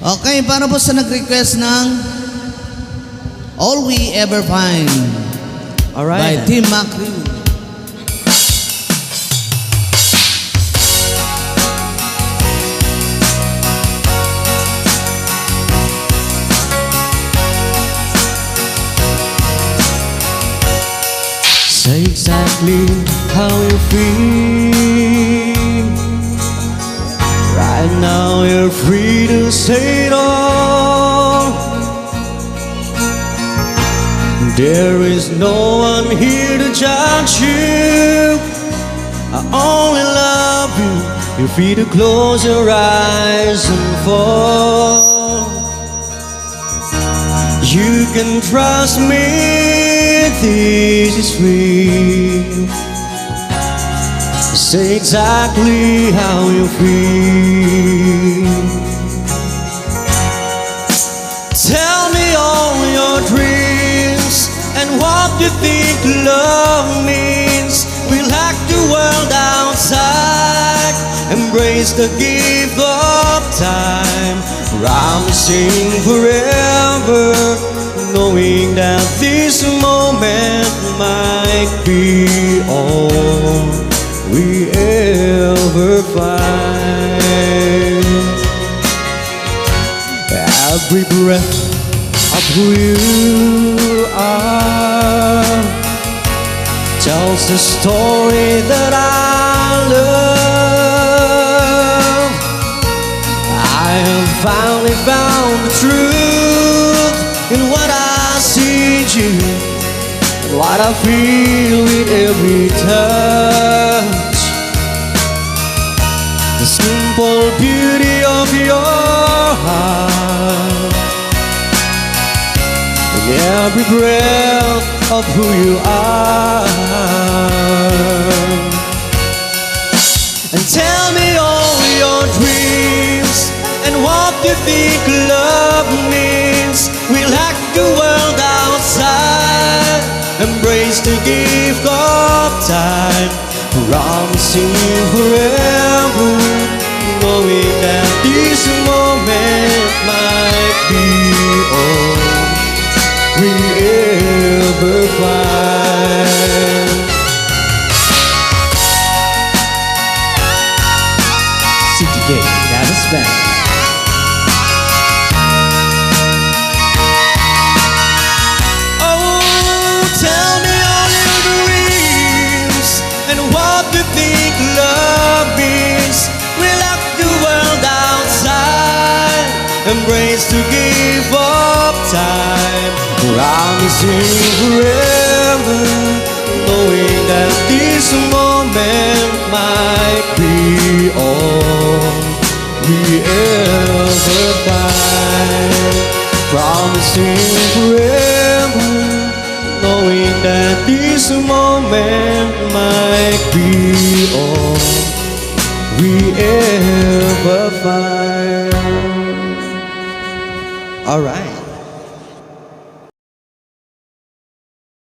Okay, para po sa nag-request ng All We Ever Find by Alright. Team Macri. Say exactly how you feel. Right now you're free to say it all. There is no one here to judge you. I only love you. You're free to close your eyes and fall. You can trust me, this is real. Say exactly how you feel. Tell me all your dreams and what you think love means. We'll hack the world outside, embrace the gift of time, promising forever, knowing that this moment might be all we ever find. Every breath of who you are tells the story that I love. I have finally found the truth in what I see in you, and what I feel with every touch. The simple beauty of your heart, in every breath of who you are. And tell me all your dreams and what you think love means. We'll hack the world outside, embrace the gift of time, promising forever, knowing that this moment might be all we ever find. CTK, Dallas Band. Oh, tell me all your dreams and what you think love means. We'll lock the world outside, embrace the gift of time, promising forever, knowing that this moment might be all we ever find. Promising forever, knowing that this moment might be all we ever find. All right.